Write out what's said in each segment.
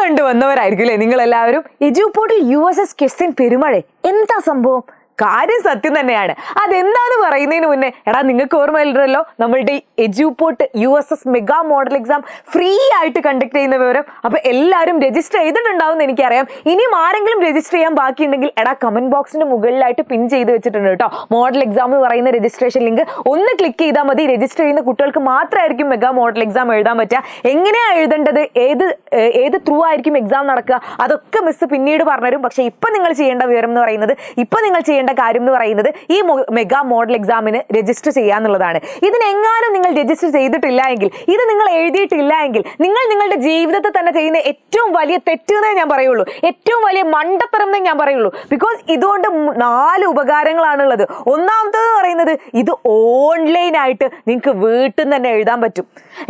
കണ്ടു വന്നവരായിരിക്കും അല്ലേ നിങ്ങളെല്ലാവരും. എജ്യൂപോർട്ടിൽ USS ക്വസ്റ്റ്യൻ പെരുമഴ. എന്താ സംഭവം? കാര്യം സത്യം തന്നെയാണ്. അതെന്താന്ന് പറയുന്നതിന് മുന്നേ എടാ നിങ്ങൾക്ക് ഓർമ്മയില്ലല്ലോ നമ്മളുടെ Eduport USS mega model exam free ആയിട്ട് കണ്ടക്ട് ചെയ്യുന്ന വിവരം. അപ്പൊ എല്ലാവരും രജിസ്റ്റർ ചെയ്തിട്ടുണ്ടാവും എന്ന് എനിക്കറിയാം. ഇനിയും ആരെങ്കിലും രജിസ്റ്റർ ചെയ്യാൻ ബാക്കിയുണ്ടെങ്കിൽ എടാ കമന്റ് ബോക്സിന്റെ മുകളിലായിട്ട് പിൻ ചെയ്ത് വെച്ചിട്ടുണ്ട് കേട്ടോ. മോഡൽ എക്സാം എന്ന് പറയുന്ന രജിസ്ട്രേഷൻ ലിങ്ക് ഒന്ന് ക്ലിക്ക് ചെയ്താൽ മതി. രജിസ്റ്റർ ചെയ്യുന്ന കുട്ടികൾക്ക് മാത്രമായിരിക്കും മെഗാ മോഡൽ എക്സാം എഴുതാൻ പറ്റുക. എങ്ങനെയാ എഴുതേണ്ടത്, ഏത് ത്രൂ ആയിരിക്കും എക്സാം നടക്കുക, അതൊക്കെ മിസ് പിന്നീട് പറഞ്ഞുതരും. പക്ഷെ ഇപ്പൊ നിങ്ങൾ ചെയ്യേണ്ട വിവരം എന്ന് പറയുന്നത്, ഇപ്പൊ നിങ്ങൾ ചെയ്യേണ്ട കാര്യം എന്ന് പറയുന്നത് ഈ മെഗാ മോഡൽ എക്സാമിന് രജിസ്റ്റർ ചെയ്യാന്നുള്ളതാണ്. ഇതിനെങ്ങാനും നിങ്ങൾ രജിസ്റ്റർ ചെയ്തിട്ടില്ല എങ്കിൽ, ഇത് നിങ്ങൾ എഴുതിയിട്ടില്ല എങ്കിൽ, നിങ്ങൾ നിങ്ങളുടെ ജീവിതത്തിൽ തന്നെ ചെയ്യുന്ന ഏറ്റവും വലിയ തെറ്റെന്നേ ഞാൻ പറയുള്ളൂ, ഏറ്റവും വലിയ മണ്ടത്തരം എന്നേ ഞാൻ പറയുള്ളൂ. ബിക്കോസ് ഇതുകൊണ്ട് 4 ഉപകാരങ്ങളാണുള്ളത്. ഒന്നാമത്തേത് പറയുന്നത് ഇത് ഓൺലൈനായിട്ട് നിങ്ങൾക്ക് വീട്ടിൽ നിന്ന് തന്നെ എഴുതാൻ പറ്റും.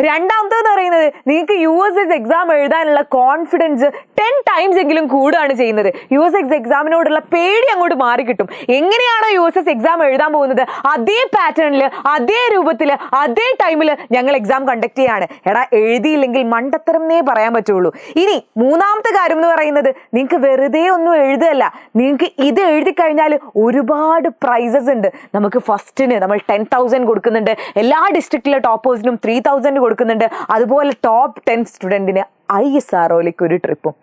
രണ്ടാമത്തേന്ന് പറയുന്നത് നിങ്ങൾക്ക് USS എക്സാം എഴുതാനുള്ള കോൺഫിഡൻസ് 10 ടൈംസ് എങ്കിലും കൂടുകയാണ് ചെയ്യുന്നത്. USS എക്സാമിനോടുള്ള പേടി അങ്ങോട്ട് മാറി കിട്ടും. എങ്ങനെയാണോ USS എക്സാം എഴുതാൻ പോകുന്നത് അതേ പാറ്റേണിൽ, അതേ രൂപത്തിൽ, അതേ ടൈമിൽ ഞങ്ങൾ എക്സാം കണ്ടക്ട് ചെയ്യാണ്. എടാ എഴുതിയില്ലെങ്കിൽ മണ്ടത്തരം എന്നേ പറയാൻ പറ്റുള്ളൂ. ഇനി മൂന്നാമത്തെ കാര്യം എന്ന് പറയുന്നത് നിങ്ങൾക്ക് വെറുതെ ഒന്നും എഴുതല്ല, നിങ്ങൾക്ക് ഇത് എഴുതി കഴിഞ്ഞാൽ ഒരുപാട് പ്രൈസസ് ഉണ്ട്. നമുക്ക് ഫസ്റ്റിന് നമ്മൾ 10,000 കൊടുക്കുന്നുണ്ട്, എല്ലാ ഡിസ്ട്രിക്റ്റിലെ ടോപ്പേഴ്സിനും 3,000 കൊടുക്കുന്നുണ്ട്. അതുപോലെ ടോപ്പ് 10 സ്റ്റുഡൻറ്റിന് ISROയിലേക്ക് ഒരു ട്രിപ്പും.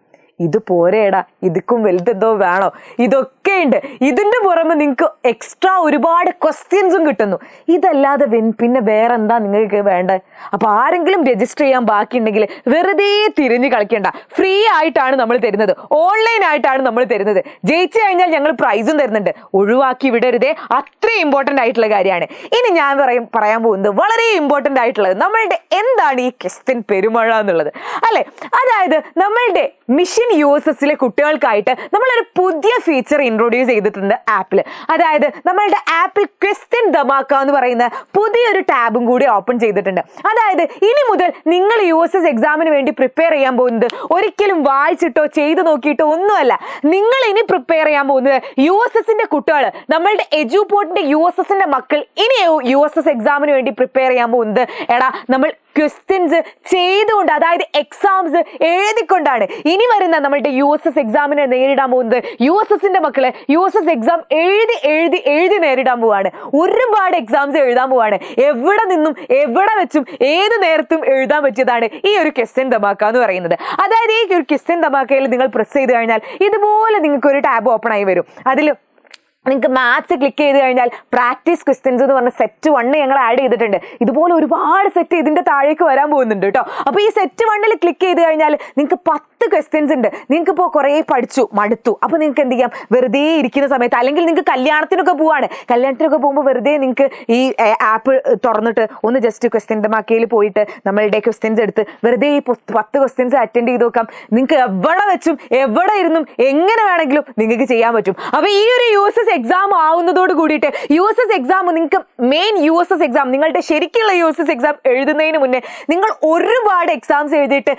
ഇത് പോരേടാ, ഇതുക്കും വലുതെന്തോ വേണോ? ഇതൊക്കെ ഉണ്ട്. ഇതിന്റെ പുറമെ നിങ്ങൾക്ക് എക്സ്ട്രാ ഒരുപാട് ക്വസ്റ്റ്യൻസും കിട്ടുന്നു. ഇതല്ലാതെ പിന്നെ വേറെ എന്താ നിങ്ങൾക്ക് വേണ്ടത്? അപ്പൊ ആരെങ്കിലും രജിസ്റ്റർ ചെയ്യാൻ ബാക്കിയുണ്ടെങ്കിൽ വെറുതെ തിരിഞ്ഞു കളിക്കേണ്ട. ഫ്രീ ആയിട്ടാണ് നമ്മൾ തരുന്നത്, ഓൺലൈൻ ആയിട്ടാണ് നമ്മൾ തരുന്നത്. ജയിച്ചു കഴിഞ്ഞാൽ ഞങ്ങൾ പ്രൈസും തരുന്നുണ്ട്. ഒഴിവാക്കി വിടരുതേ, അത്രയും ഇമ്പോർട്ടൻ്റ് ആയിട്ടുള്ള കാര്യമാണ്. ഇനി ഞാൻ പറയാൻ പോകുന്നത് വളരെ ഇമ്പോർട്ടൻ്റ് ആയിട്ടുള്ളത് നമ്മളുടെ എന്താണ് ഈ ക്വസ്റ്റ്യൻ പെരുമഴ എന്നുള്ളത് അല്ലെ. അതായത് നമ്മളുടെ മിഷൻ USSലെ കുട്ടികൾക്കായിട്ട് നമ്മളൊരു പുതിയ ഫീച്ചർ ഇൻട്രൊഡ്യൂസ് ചെയ്തിട്ടുണ്ട് ആപ്പിൽ. അതായത് നമ്മളുടെ ആപ്പിൽ ക്വസ്റ്റ്യൻ ധമാക്ക എന്ന് പറയുന്ന പുതിയൊരു ടാബും കൂടി ഓപ്പൺ ചെയ്തിട്ടുണ്ട്. അതായത് ഇനി മുതൽ നിങ്ങൾ USS എക്സാമിന് വേണ്ടി പ്രിപ്പയർ ചെയ്യാൻ പോകുന്നത് ഒരിക്കലും വായിച്ചിട്ടോ ചെയ്തു നോക്കിയിട്ടോ ഒന്നുമല്ല. നിങ്ങൾ ഇനി പ്രിപ്പയർ ചെയ്യാൻ പോകുന്നത് USSന്റെ കുട്ടികൾ, നമ്മളുടെ എജ്യൂപോർട്ടിന്റെ USSന്റെ മക്കൾ ഇനി USS എക്സാമിന് വേണ്ടി പ്രിപ്പയർ ചെയ്യാൻ പോകുന്നത് എടാ നമ്മൾ ക്വസ്റ്റ്യൻസ് ചെയ്തുകൊണ്ട്, അതായത് എക്സാംസ് എഴുതിക്കൊണ്ടാണ് ഇനി വരുന്ന നമ്മളുടെ USS എക്സാമിനെ നേരിടാൻ പോകുന്നത്. USSന്റെ മക്കള് USS എക്സാം എഴുതി നേരിടാൻ പോവാണ്. ഒരുപാട് എക്സാംസ് എഴുതാൻ പോവാണ്. എവിടെ നിന്നും എവിടെ വെച്ചും ഏത് നേരത്തും എഴുതാൻ പറ്റിയതാണ് ഈ ഒരു ക്വസ്റ്റ്യൻ ധമാക്ക എന്ന് പറയുന്നത്. അതായത് ഈ ഒരു ക്വസ്റ്റ്യൻ ധമാക്കയിൽ നിങ്ങൾ പ്രസ് ചെയ്ത് കഴിഞ്ഞാൽ ഇതുപോലെ നിങ്ങൾക്ക് ഒരു ടാബ് ഓപ്പൺ ആയി വരും. അതിൽ നിങ്ങൾക്ക് മാത്സ് ക്ലിക്ക് ചെയ്ത് കഴിഞ്ഞാൽ പ്രാക്ടീസ് ക്വസ്റ്റ്യൻസ് എന്ന് പറഞ്ഞ സെറ്റ് 1 ഞങ്ങൾ ആഡ് ചെയ്തിട്ടുണ്ട്. ഇതുപോലെ ഒരുപാട് സെറ്റ് ഇതിന്റെ താഴേക്ക് വരാൻ പോകുന്നുണ്ട് കേട്ടോ. അപ്പോൾ ഈ സെറ്റ് 1 ക്ലിക്ക് ചെയ്ത് കഴിഞ്ഞാൽ നിങ്ങൾക്ക് 10 ക്വസ്റ്റ്യൻസ് ഉണ്ട്. നിങ്ങൾക്ക് ഇപ്പോൾ കുറേ പഠിച്ചു മടുത്തു, അപ്പോൾ നിങ്ങൾക്ക് എന്ത് ചെയ്യാം, വെറുതെ ഇരിക്കുന്ന സമയത്ത്, അല്ലെങ്കിൽ നിങ്ങൾക്ക് കല്യാണത്തിനൊക്കെ പോകുമ്പോൾ വെറുതെ നിങ്ങൾക്ക് ഈ ആപ്പ് തുറന്നിട്ട് ഒന്ന് ജസ്റ്റ് ക്വസ്റ്റ്യൻ ധമാക്കയിൽ പോയിട്ട് നമ്മളുടെ ക്വസ്റ്റ്യൻസ് എടുത്ത് വെറുതെ ഈ 10 ക്വസ്റ്റ്യൻസ് അറ്റൻഡ് ചെയ്ത് നോക്കാം. നിങ്ങൾക്ക് എവിടെ വെച്ചും എവിടെ ഇരുന്നും എങ്ങനെ വേണമെങ്കിലും നിങ്ങൾക്ക് ചെയ്യാൻ പറ്റും. അപ്പോൾ ഈ ഒരു USS എക്സാം ആവുന്നതോട് കൂടിയിട്ട് USS എക്സാം നിങ്ങൾക്ക് മെയിൻ USS എക്സാം, നിങ്ങളുടെ ശരിക്കുള്ള USS എക്സാം എഴുതുന്നതിന് മുന്നേ നിങ്ങൾ ഒരുപാട് എക്സാംസ് എഴുതിയിട്ട്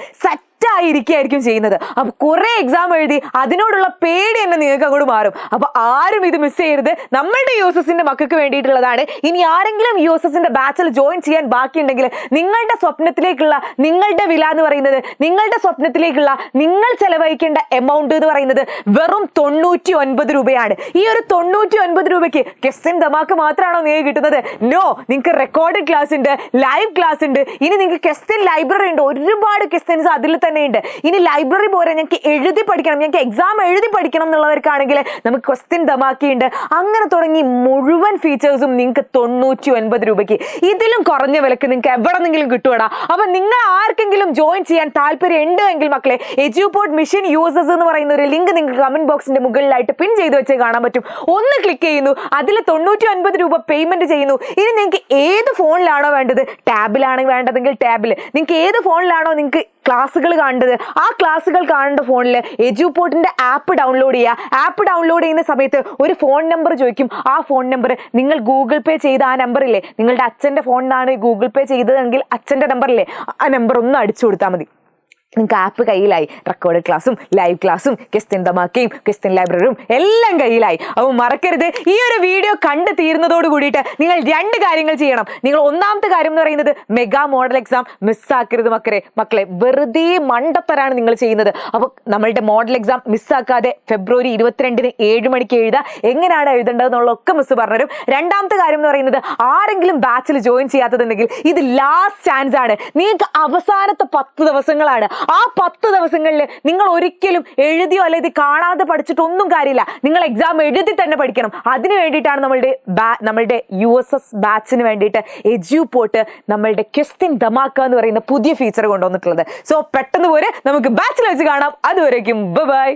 ആയിരിക്കും ചെയ്യുന്നത്. അപ്പൊ കുറെ എക്സാം എഴുതി അതിനോടുള്ള പേടി തന്നെ നിങ്ങൾക്ക് അങ്ങോട്ട് മാറും. അപ്പൊ ആരും ഇത് മിസ് ചെയ്യരുത്. നമ്മളുടെ USSന്റെ മക്കൾക്ക് വേണ്ടിയിട്ടുള്ളതാണ്. ഇനി ആരെങ്കിലും USSന്റെ ബാച്ചിൽ ജോയിൻ ചെയ്യാൻ ബാക്കിയുണ്ടെങ്കിൽ നിങ്ങളുടെ സ്വപ്നത്തിലേക്കുള്ള നിങ്ങളുടെ വില എന്ന് പറയുന്നത്, നിങ്ങളുടെ സ്വപ്നത്തിലേക്കുള്ള നിങ്ങൾ ചെലവഴിക്കേണ്ട എമൗണ്ട് എന്ന് പറയുന്നത് വെറും 99 രൂപയാണ്. ഈ ഒരു 99 രൂപയ്ക്ക് ക്വസ്റ്റ്യൻ ധമാക്ക മാത്രമാണോ നിങ്ങൾക്ക് കിട്ടുന്നത്? നോ, നിങ്ങൾക്ക് റെക്കോർഡഡ് ക്ലാസ് ഉണ്ട്, ലൈവ് ക്ലാസ് ഉണ്ട്. ഇനി നിങ്ങൾക്ക് ക്വസ്റ്റ്യൻ ലൈബ്രറി ഉണ്ട്, ഒരുപാട് ക്വസ്റ്റ്യൻസ് അതിൽ തന്നെ ഉണ്ട്. ഇനി ലൈബ്രറി പോലെ ഞങ്ങൾക്ക് എഴുതി പഠിക്കണം, ഞങ്ങൾക്ക് എക്സാം എഴുതി പഠിക്കണം എന്നുള്ളവർക്കാണെങ്കിൽ നമുക്ക് ക്വസ്റ്റ്യൻ ധമാക്കിയുണ്ട്. അങ്ങനെ തുടങ്ങി മുഴുവൻ ഫീച്ചേഴ്സും നിങ്ങൾക്ക് 99 രൂപയ്ക്ക്, ഇതിലും കുറഞ്ഞ വിലക്ക് നിങ്ങൾക്ക് എവിടെന്നെങ്കിലും കിട്ടുവാടാ. അപ്പൊ നിങ്ങൾ ആർക്കെങ്കിലും ജോയിൻ ചെയ്യാൻ താല്പര്യം ഉണ്ട് എങ്കിൽ മക്കളെ, എജ്യൂപോർട്ട് മിഷൻ USS എന്ന് പറയുന്ന ഒരു ലിങ്ക് നിങ്ങൾക്ക് കമന്റ് ബോക്സിന്റെ മുകളിലായിട്ട് പിൻ ചെയ്ത് വെച്ച് കാണാൻ പറ്റും. ഒന്ന് ക്ലിക്ക് ചെയ്യുന്നു, അതിൽ 99 രൂപ പേയ്മെന്റ് ചെയ്യുന്നു. ഇനി നിങ്ങൾക്ക് ഏത് ഫോണിലാണോ വേണ്ടത്, ടാബിലാണ് വേണ്ടതെങ്കിൽ ടാബിൽ, നിങ്ങൾക്ക് ഏത് ഫോണിലാണോ നിങ്ങൾക്ക് ക്ലാസ്സുകൾ കാണേണ്ടത് ആ ക്ലാസ്സുകൾ കാണേണ്ട ഫോണിൽ എജ്യൂപോർട്ടിന്റെ ആപ്പ് ഡൗൺലോഡ് ചെയ്യുക. ആപ്പ് ഡൗൺലോഡ് ചെയ്യുന്ന സമയത്ത് ഒരു ഫോൺ നമ്പർ ചോദിക്കും. ആ ഫോൺ നമ്പർ നിങ്ങൾ ഗൂഗിൾ പേ ചെയ്ത ആ നമ്പറില്ലേ, നിങ്ങളുടെ അച്ഛന്റെ ഫോണിനാണ് ഗൂഗിൾ പേ ചെയ്തതെങ്കിൽ അച്ഛന്റെ നമ്പറില്ലേ, ആ നമ്പർ ഒന്ന് അടിച്ചു കൊടുത്താൽ മതി. നിങ്ങൾക്ക് ആപ്പ് കയ്യിലായി, റെക്കോർഡ് ക്ലാസ്സും ലൈവ് ക്ലാസ്സും ക്വസ്റ്റ്യൻ ധമാക്കയും ക്വസ്റ്റ്യൻ ലൈബ്രറിയും എല്ലാം കയ്യിലായി. അപ്പോൾ മറക്കരുത്, ഈ ഒരു വീഡിയോ കണ്ടു തീരുന്നതോട് കൂടിയിട്ട് നിങ്ങൾ 2 കാര്യങ്ങൾ ചെയ്യണം. നിങ്ങൾ ഒന്നാമത്തെ കാര്യം എന്ന് പറയുന്നത് മെഗാ മോഡൽ എക്സാം മിസ്സാക്കരുത് മക്കളെ. വെറുതെ മണ്ടത്തരാണ് നിങ്ങൾ ചെയ്യുന്നത്. അപ്പോൾ നമ്മളുടെ മോഡൽ എക്സാം മിസ്സാക്കാതെ ഫെബ്രുവരി 22-ന് 7 മണിക്ക് എഴുതുക. എങ്ങനെയാണ് എഴുതേണ്ടതെന്നുള്ളതൊക്കെ മിസ് പറഞ്ഞുതരും. രണ്ടാമത്തെ കാര്യം എന്ന് പറയുന്നത്, ആരെങ്കിലും ബാച്ചിൽ ജോയിൻ ചെയ്യാത്തതുണ്ടെങ്കിൽ ഇത് ലാസ്റ്റ് ചാൻസ് ആണ്. നിങ്ങൾക്ക് അവസാനത്തെ 10 ദിവസങ്ങളാണ്. ആ 10 ദിവസങ്ങളിൽ നിങ്ങൾ ഒരിക്കലും എഴുതിയോ അല്ലെ ഇത് കാണാതെ പഠിച്ചിട്ടൊന്നും കാര്യമില്ല. നിങ്ങൾ എക്സാം എഴുതി തന്നെ പഠിക്കണം. അതിന് വേണ്ടിയിട്ടാണ് നമ്മളുടെ USS ബാച്ചിന് വേണ്ടിയിട്ട് എജ്യൂപോർട്ട് നമ്മളുടെ ക്വസ്റ്റ്യൻ ധമാക്ക എന്ന് പറയുന്ന പുതിയ ഫീച്ചർ കൊണ്ടുവന്നിട്ടുള്ളത്. സോ പെട്ടെന്ന് പോരെ, നമുക്ക് ബാച്ചിൽ വെച്ച് കാണാം. അതുവരേക്കും ബൈ.